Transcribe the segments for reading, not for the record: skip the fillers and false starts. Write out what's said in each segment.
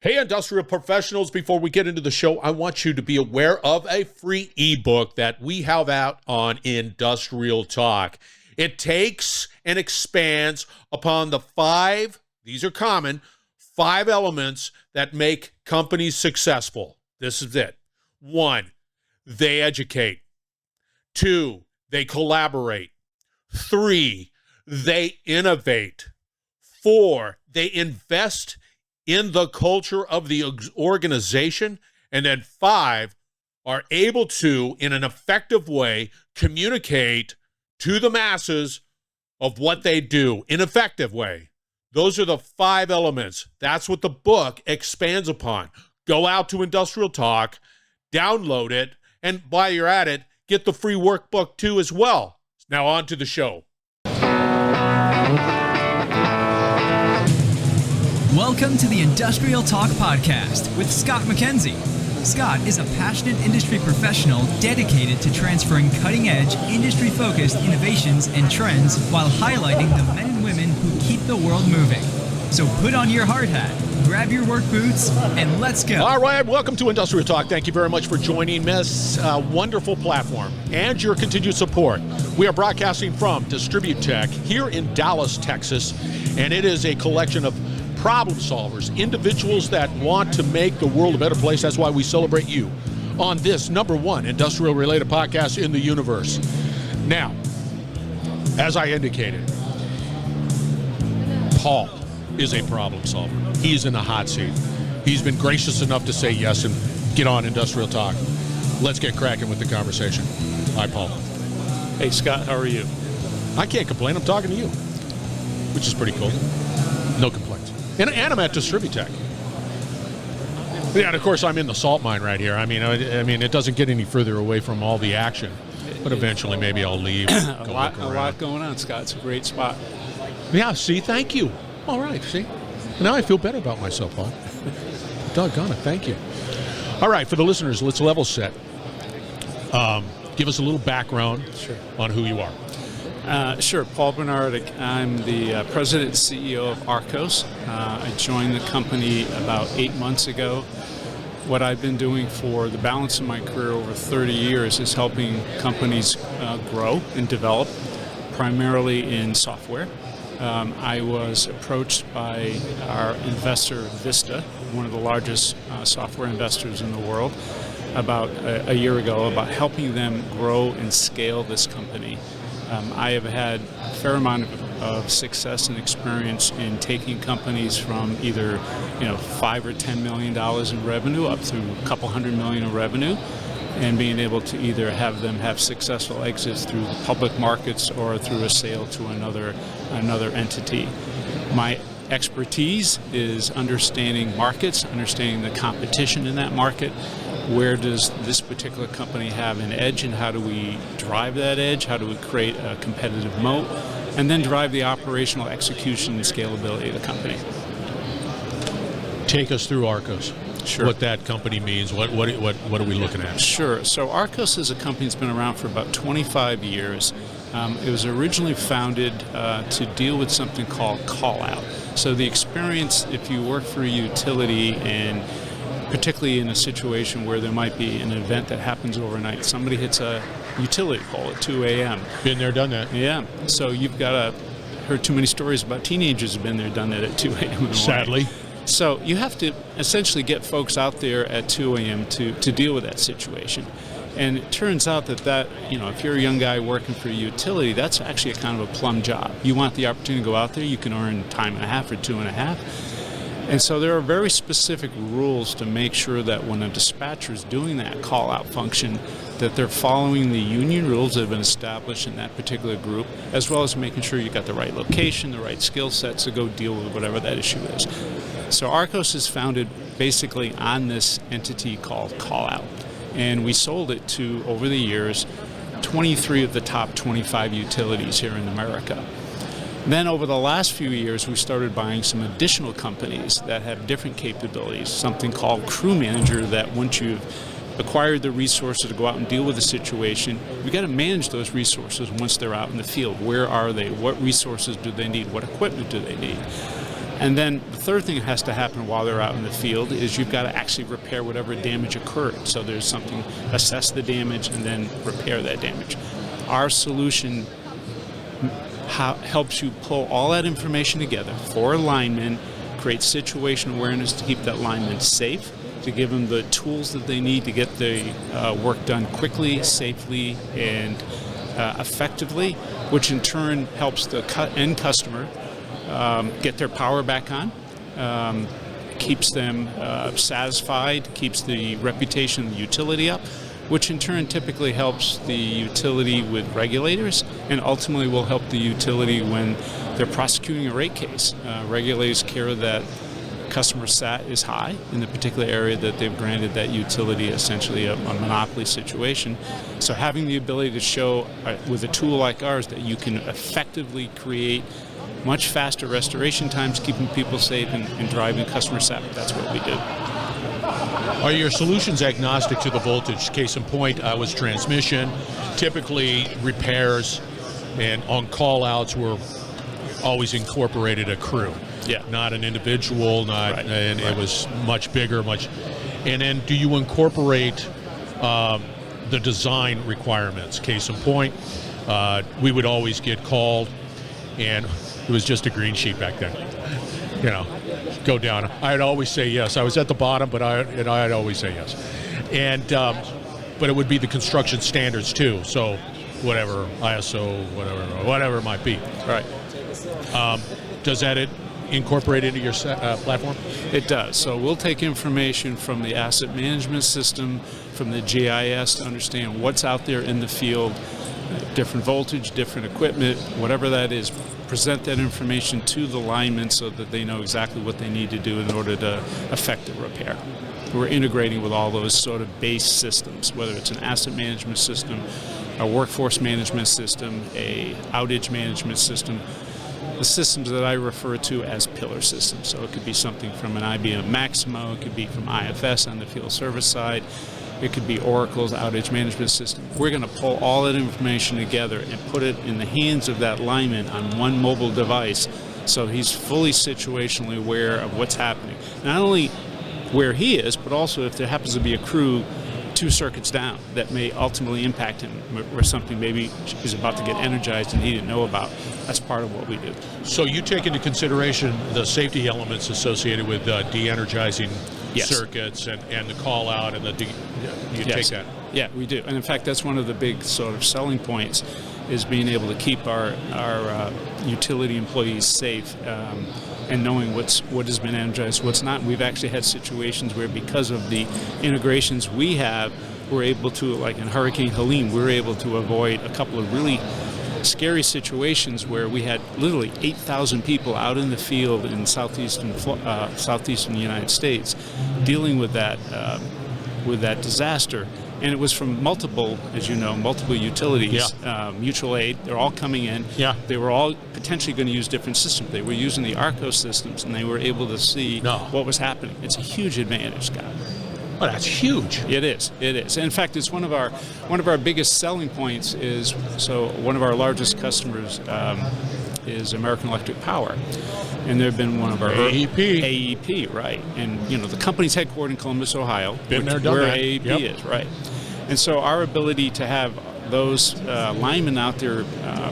Hey, industrial professionals, before we get into the show, I want you to be aware of a free ebook that we have out on Industrial Talk. It takes and expands upon the these are common, 5 elements that make companies successful. This is it. 1, they educate. 2, they collaborate. 3, they innovate. 4, they invest in the culture of the organization. And then 5, are able to, in an effective way, communicate to the masses of what they do in an effective way. Those are the 5 elements. That's what the book expands upon. Go out to Industrial Talk, download it, and while you're at it, get the free workbook too as well. Now on to the show. Welcome to the Industrial Talk Podcast with Scott MacKenzie. Scott is a passionate industry professional dedicated to transferring cutting-edge, industry-focused innovations and trends while highlighting the men and women who keep the world moving. So put on your hard hat, grab your work boots, and let's go. All right, welcome to Industrial Talk. Thank you very much for joining this wonderful platform and your continued support. We are broadcasting from DistribuTech here in Dallas, Texas, and it is a collection of problem solvers, individuals that want to make the world a better place. That's why we celebrate you on this #1 industrial-related podcast in the universe. Now, as I indicated, Paul is a problem solver. He's in the hot seat. He's been gracious enough to say yes and get on Industrial Talk. Let's get cracking with the conversation. Hi, Paul. Hey, Scott, how are you? I can't complain. I'm talking to you, which is pretty cool. No complaints. And I'm at DistribuTech. Yeah, and of course I'm in the salt mine right here. I mean, it doesn't get any further away from all the action, but eventually maybe I'll leave. A lot going on, Scott. It's a great spot. Yeah. See, thank you. All right. See, now I feel better about myself, Paul. Doggone it. Thank you. All right, for the listeners, let's level set. Give us a little background on who you are. Sure, Paul Bernard. I'm the president and CEO of ARCOS. I joined the company about 8 months ago. What I've been doing for the balance of my career over 30 years is helping companies grow and develop, primarily in software. I was approached by our investor, Vista, one of the largest software investors in the world, about a year ago, about helping them grow and scale this company. I have had a fair amount of success and experience in taking companies from either, $5 or $10 million in revenue up to a couple $100 million in revenue, and being able to either have them have successful exits through the public markets or through a sale to another entity. My expertise is understanding markets, understanding the competition in that market. Where does this particular company have an edge, and how do we drive that edge? How do we create a competitive moat? And then drive the operational execution and scalability of the company. Take us through ARCOS. Sure. What that company means. What are we looking at? Sure. So ARCOS is a company that's been around for about 25 years. It was originally founded to deal with something called call-out. So the experience, if you work for a utility, and particularly in a situation where there might be an event that happens overnight, somebody hits a utility pole at 2 a.m. Been there, done that. Yeah. So you've heard too many stories about teenagers who've been there, done that at 2 a.m. in the morning. Sadly. So you have to essentially get folks out there at 2 a.m. to deal with that situation. And it turns out that if you're a young guy working for a utility, that's actually a kind of a plum job. You want the opportunity to go out there, you can earn time and a half or 2.5. And so there are very specific rules to make sure that when a dispatcher is doing that call-out function, that they're following the union rules that have been established in that particular group, as well as making sure you got the right location, the right skill sets to go deal with whatever that issue is. So ARCOS is founded basically on this entity called call-out. And we sold it to, over the years, 23 of the top 25 utilities here in America. Then over the last few years, we started buying some additional companies that have different capabilities, something called Crew Manager, that once you've acquired the resources to go out and deal with the situation, we got to manage those resources once they're out in the field. Where are they? What resources do they need? What equipment do they need? And then the third thing that has to happen while they're out in the field is you've got to actually repair whatever damage occurred. So there's something, assess the damage and then repair that damage. Our solution helps you pull all that information together for a lineman, create situation awareness to keep that lineman safe, to give them the tools that they need to get the work done quickly, safely, and effectively, which in turn helps the end customer get their power back on, keeps them satisfied, keeps the reputation of the utility up, which in turn typically helps the utility with regulators and ultimately will help the utility when they're prosecuting a rate case. Regulators care that customer sat is high in the particular area that they've granted that utility essentially a monopoly situation. So having the ability to show with a tool like ours that you can effectively create much faster restoration times, keeping people safe and driving customer sat, that's what we do. Are your solutions agnostic to the voltage? Case in point, was transmission. Typically repairs and on call outs were always incorporated a crew. Yeah. Not an individual, and Right. it was much bigger, and then do you incorporate the design requirements? Case in point, we would always get called, and it was just a green sheet back then. Go down. I'd always say yes. I was at the bottom, but I'd always say yes. And but it would be the construction standards too. So whatever ISO, whatever it might be. Right. Does that incorporate into your platform? It does. So we'll take information from the asset management system, from the GIS to understand what's out there in the field, different voltage, different equipment, whatever that is, present that information to the linemen so that they know exactly what they need to do in order to effect the repair. We're integrating with all those sort of base systems, whether it's an asset management system, a workforce management system, a outage management system, the systems that I refer to as pillar systems. So it could be something from an IBM Maximo, it could be from IFS on the field service side, it could be Oracle's outage management system. We're going to pull all that information together and put it in the hands of that lineman on one mobile device so he's fully situationally aware of what's happening. Not only where he is, but also if there happens to be a crew 2 circuits down that may ultimately impact him, where something maybe is about to get energized and he didn't know about. That's part of what we do. So you take into consideration the safety elements associated with de-energizing Yes. circuits and the call out and you take that. Yeah, we do. And in fact, that's one of the big sort of selling points is being able to keep our utility employees safe and knowing what has been energized, what's not. We've actually had situations where because of the integrations we have, we're able to, like in Hurricane Helene, we were able to avoid a couple of really scary situations where we had literally 8,000 people out in the field in southeastern United States dealing with that disaster, and it was from multiple utilities, mutual aid. They're all coming in. Yeah. They were all potentially going to use different systems. They were using the ARCOS systems, and they were able to see what was happening. It's a huge advantage, Scott. Oh, that's huge. It is. It is. And in fact, it's one of our biggest selling points is, so one of our largest customers is American Electric Power. And they've been one of our AEP, right. And the company's headquartered in Columbus, Ohio, Been there, done where that. AEP is, right. And so our ability to have those linemen out there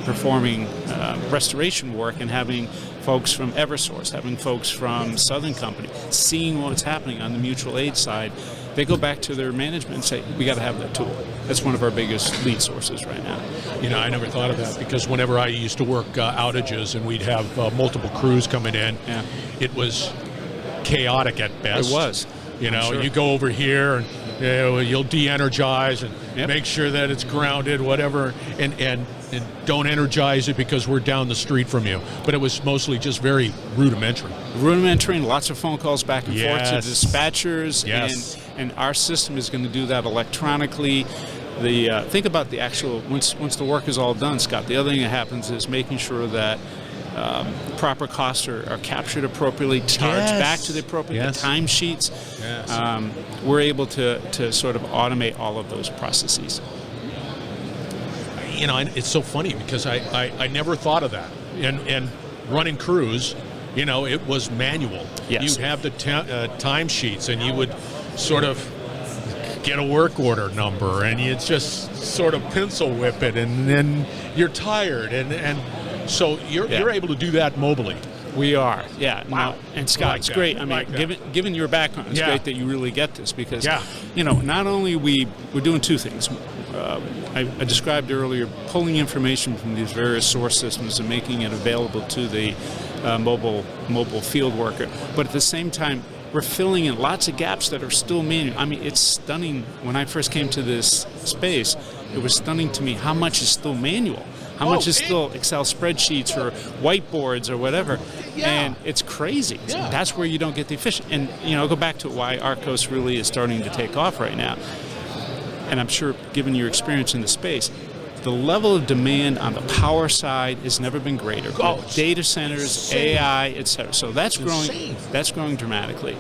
performing restoration work and having folks from Eversource, having folks from Southern Company, seeing what's happening on the mutual aid side, they go back to their management and say, we got to have that tool. That's one of our biggest lead sources right now. I never thought of that because whenever I used to work outages and we'd have multiple crews coming in, it was chaotic at best. It was. Sure. You go over here and you'll de-energize and make sure that it's grounded, whatever, and don't energize it because we're down the street from you. But it was mostly just very rudimentary. Rudimentary and lots of phone calls back and forth to dispatchers. Yes. And our system is going to do that electronically. Think about the actual, once the work is all done, Scott, the other thing that happens is making sure that proper costs are captured appropriately, charged back to the appropriate timesheets. Yes. We're able to sort of automate all of those processes. It's so funny because I never thought of that. And running crews, it was manual. Yes. You'd have the timesheets, and you would sort of get a work order number, and you just sort of pencil whip it, and then you're tired, and so you're able to do that mobily. We are, yeah. Wow. No, and Scott, it's great. I mean, given your background, it's great that you really get this because, not only we're doing two things. I described earlier pulling information from these various source systems and making it available to the mobile field worker, but at the same time, we're filling in lots of gaps that are still manual. I mean, it's stunning. When I first came to this space, it was stunning to me how much is still manual. How much is still Excel spreadsheets or whiteboards or whatever, and it's crazy. Yeah. That's where you don't get the efficient. And I'll go back to why ARCOS really is starting to take off right now. And I'm sure, given your experience in the space, the level of demand on the power side has never been greater. Data centers, AI, etc. So that's growing. That's growing dramatically.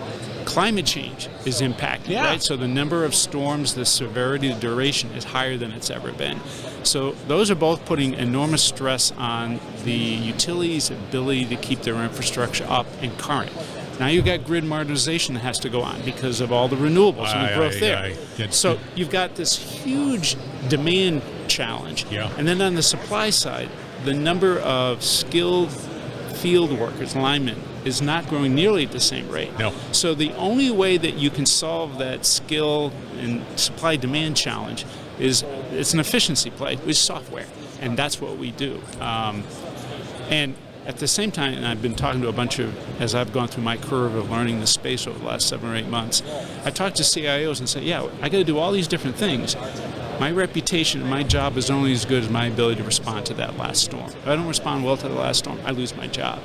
Climate change is impacting, right? So the number of storms, the severity, the duration is higher than it's ever been. So those are both putting enormous stress on the utilities' ability to keep their infrastructure up and current. Now you've got grid modernization that has to go on because of all the renewables and the growth there. So you've got this huge demand challenge. And then on the supply side, the number of skilled field workers, linemen, is not growing nearly at the same rate. No. So the only way that you can solve that skill and supply-demand challenge is it's an efficiency play with software, and that's what we do. And at the same time, and I've been talking to a bunch of, as I've gone through my curve of learning the space over the last 7 or 8 months, I talked to CIOs and say, I got to do all these different things. My reputation and my job is only as good as my ability to respond to that last storm. If I don't respond well to the last storm, I lose my job.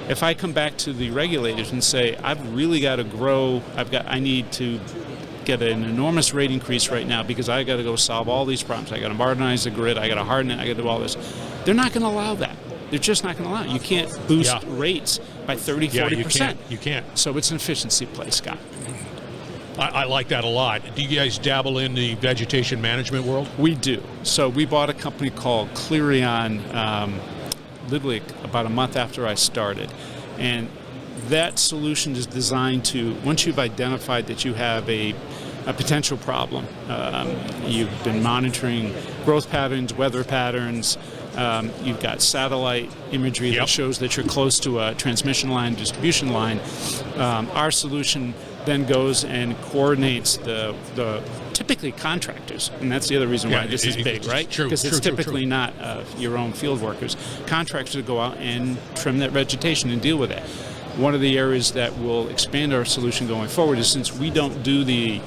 If I come back to the regulators and say, I've really got to grow, I need to get an enormous rate increase right now because I got to go solve all these problems. I got to modernize the grid, I got to harden it, I got to do all this. They're not going to allow that. They're just not going to allow it. You can't boost rates by 30, 40%. You can't. So it's an efficiency play, Scott. I like that a lot. Do you guys dabble in the vegetation management world? We do. So we bought a company called Clearion literally about a month after I started. And that solution is designed to, once you've identified that you have a potential problem, you've been monitoring growth patterns, weather patterns, you've got satellite imagery that shows that you're close to a transmission line, distribution line. Our solution then goes and coordinates the typically contractors, and that's the other reason why this is big, right? Because it's typically not your own field workers. Contractors go out and trim that vegetation and deal with it. One of the areas that will expand our solution going forward is, since we don't do the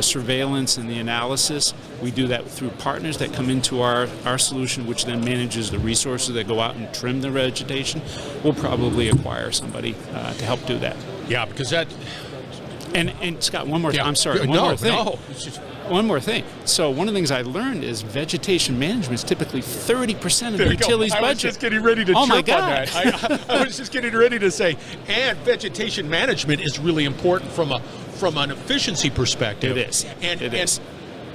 surveillance and the analysis, we do that through partners that come into our solution, which then manages the resources that go out and trim the vegetation. We'll probably acquire somebody to help do that. Yeah, because that... And Scott, one more thing. I'm sorry. One more thing. So one of the things I learned is vegetation management is typically 30% of the utilities budget. I was just getting ready to jump my on God. that. I was just getting ready to say, and vegetation management is really important from an efficiency perspective. It is. It is.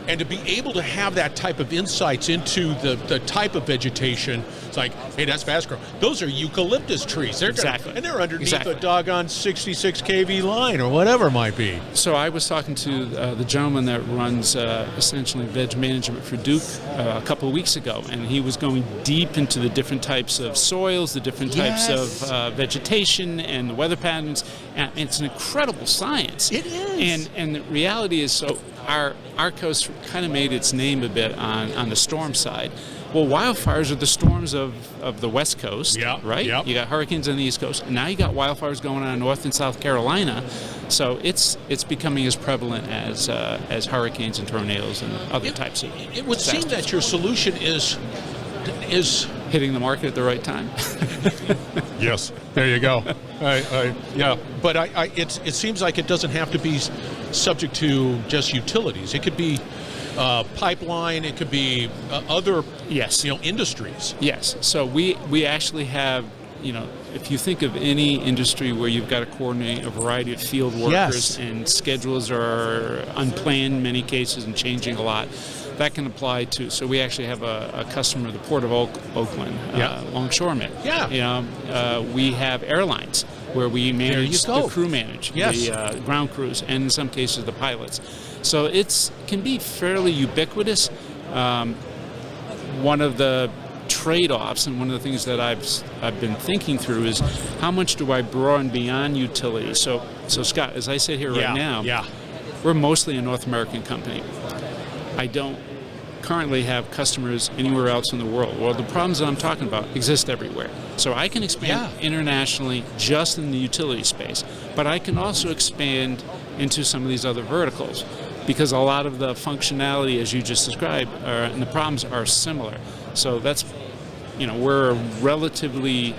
And to be able to have that type of insights into the type of vegetation, it's like, hey, that's fast growing. Those are eucalyptus trees. They're and they're underneath a doggone 66 kV line or whatever it might be. So I was talking to the gentleman that runs essentially veg management for Duke a couple of weeks ago, and he was going deep into the different types of soils, the different types of vegetation and the weather patterns. And it's an incredible science. It is. And the reality is, so our ARCOS kind of made its name a bit on the storm side. Well, wildfires are the storms of the West Coast, right? Yep. You got hurricanes on the East Coast, and now you got wildfires going on in North and South Carolina. So it's becoming as prevalent as hurricanes and tornadoes and other types of It would seem that your solution is hitting the market at the right time. Yes, there you go. But it seems like it doesn't have to be subject to just utilities. It could be pipeline. It could be other industries. Yes. So we actually have, if you think of any industry where you've got to coordinate a variety of field workers and schedules are unplanned in many cases and changing a lot, that can apply to. So we actually have a customer, the Port of Oakland, longshoremen. Yeah. We have airlines where we manage the crew manage, yes. the ground crews, and in some cases the pilots. So it can be fairly ubiquitous. One of the trade-offs and one of the things that I've been thinking through is how much do I broaden beyond utility. So Scott, as I sit here right now, we're mostly a North American company. I don't currently have customers anywhere else in the world. Well, the problems that I'm talking about exist everywhere. So I can expand internationally just in the utility space, but I can also expand into some of these other verticals because a lot of the functionality, as you just described, and the problems are similar. So that's, we're a relatively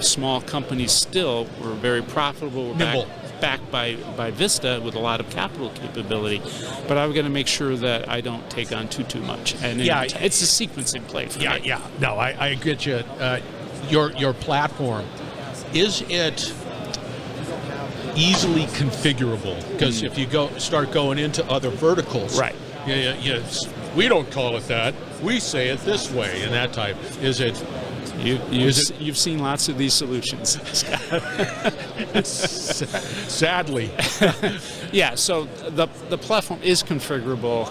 small company still. We're very profitable. We're backed by Vista with a lot of capital capability, but I've got to make sure that I don't take on too much. And it's a sequencing play for me. Yeah. No, I get you. Your platform, is it easily configurable? Because if you start going into other verticals, right? We don't call it that. We say it this way, and that type. Is it? You've seen lots of these solutions. Sadly. Yeah, so the platform is configurable.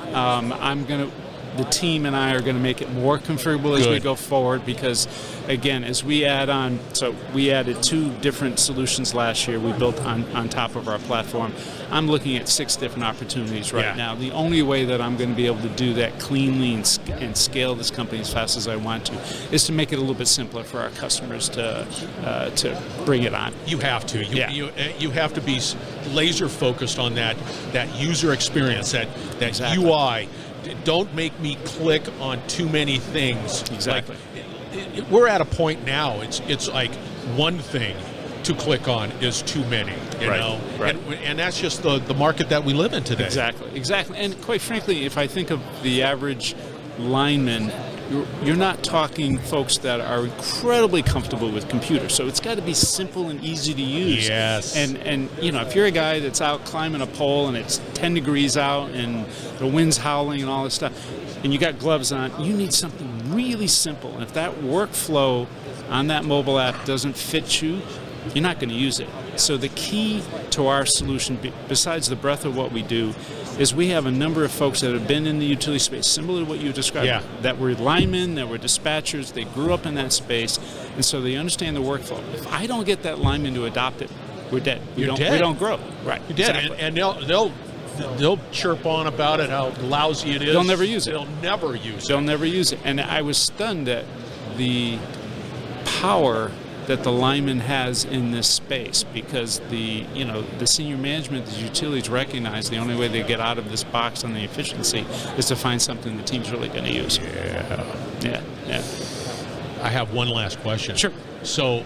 The team and I are going to make it more configurable as we go forward because, again, as we add on, so we added 2 different solutions last year we built on top of our platform. I'm looking at 6 different opportunities right now. The only way that I'm going to be able to do that cleanly and scale this company as fast as I want to is to make it a little bit simpler for our customers to bring it on. You have to. You have to be laser focused on that user experience, that exactly. UI. Don't make me click on too many things. Exactly. We're at a point now. It's like one thing to click on is too many. You know, right. And that's just the market that we live in today. Exactly. And quite frankly, if I think of the average lineman, you're not talking folks that are incredibly comfortable with computers. So it's got to be simple and easy to use. Yes. And if you're a guy that's out climbing a pole and it's 10 degrees out and the wind's howling and all this stuff, and you got gloves on, you need something really simple. And if that workflow on that mobile app doesn't fit you, you're not going to use it. So the key to our solution, besides the breadth of what we do, is we have a number of folks that have been in the utility space, similar to what you described, that were linemen, that were dispatchers, they grew up in that space, and so they understand the workflow. If I don't get that lineman to adopt it, we're dead. We don't grow. Right. You're dead. Exactly. And they'll chirp on about it, how lousy it is. They'll never use it. They'll never use it. And I was stunned at the power that the lineman has in this space because the senior management, the utilities recognize the only way they get out of this box on the efficiency is to find something the team's really going to use. Yeah. I have one last question. Sure. So,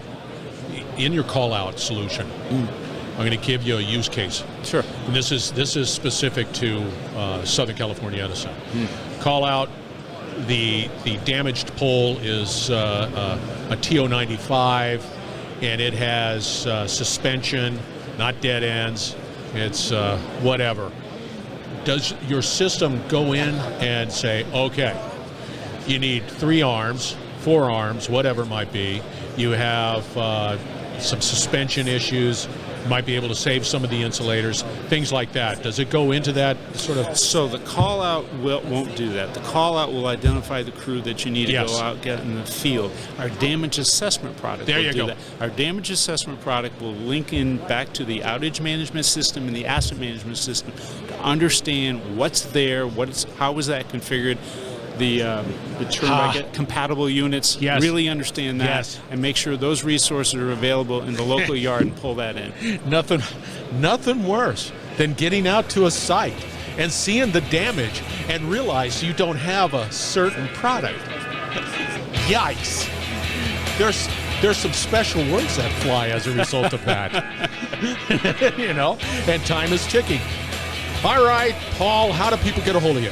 in your call-out solution, I'm going to give you a use case. Sure. And this is specific to Southern California Edison. Call-out. The damaged pole is a TO95, and it has suspension, not dead ends. It's whatever. Does your system go in and say, okay, you need 3 arms, 4 arms, whatever it might be. You have some suspension issues. Might be able to save some of the insulators, things like that. Does it go into that sort of? So the call out won't do that. The call out will identify the crew that you need to go out, get in the field. Our damage assessment product will do that. Our damage assessment product will link in back to the outage management system and the asset management system to understand what's there, how was that configured. The term I get, compatible units, really understand that and make sure those resources are available in the local yard and pull that in. Nothing worse than getting out to a site and seeing the damage and realize you don't have a certain product. Yikes. There's some special words that fly as a result of that. And time is ticking. All right, Paul, how do people get a hold of you?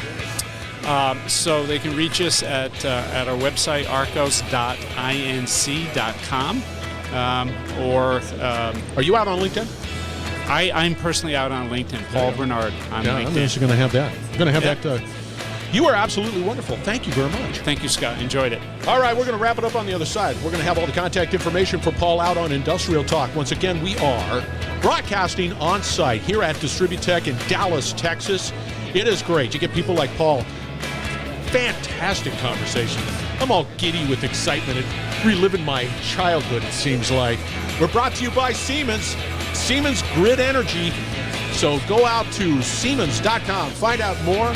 So they can reach us at our website, arcos.inc.com. Are you out on LinkedIn? I'm personally out on LinkedIn. Paul Bernard on LinkedIn. I'm just going to have that. I'm going to have that You are absolutely wonderful. Thank you very much. Thank you, Scott. Enjoyed it. All right, we're going to wrap it up on the other side. We're going to have all the contact information for Paul out on Industrial Talk. Once again, we are broadcasting on site here at DistribuTech in Dallas, Texas. It is great. You get people like Paul. Fantastic conversation. I'm all giddy with excitement and reliving my childhood, it seems like. We're brought to you by Siemens Grid Energy. So go out to Siemens.com, find out more.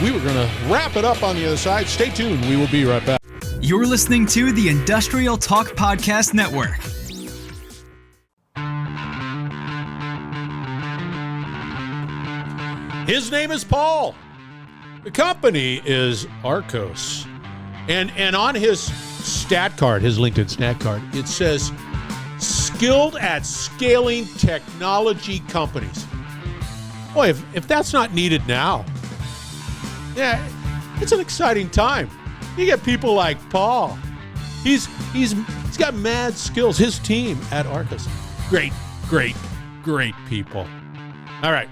We were going to wrap it up on the other side. Stay tuned. We will be right back. You're listening to the Industrial Talk Podcast Network. His name is Paul. The company is ARCOS. And on his stat card, his LinkedIn stat card, it says, skilled at scaling technology companies. Boy, if that's not needed now, yeah, it's an exciting time. You get people like Paul. He's got mad skills. His team at ARCOS. Great people. All right.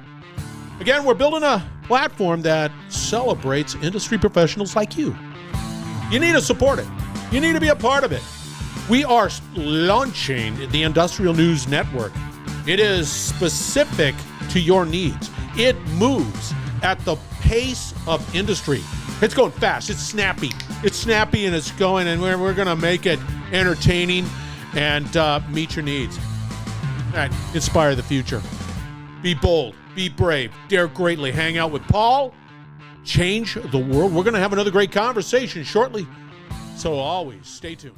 Again, we're building a platform that celebrates industry professionals like you. You need to support it. You need to be a part of it. We are launching the Industrial News Network. It is specific to your needs. It moves at the pace of industry. It's going fast. It's snappy. And it's going, and we're going to make it entertaining and meet your needs. All right, inspire the future. Be bold. Be brave. Dare greatly. Hang out with Paul. Change the world. We're going to have another great conversation shortly. So always stay tuned.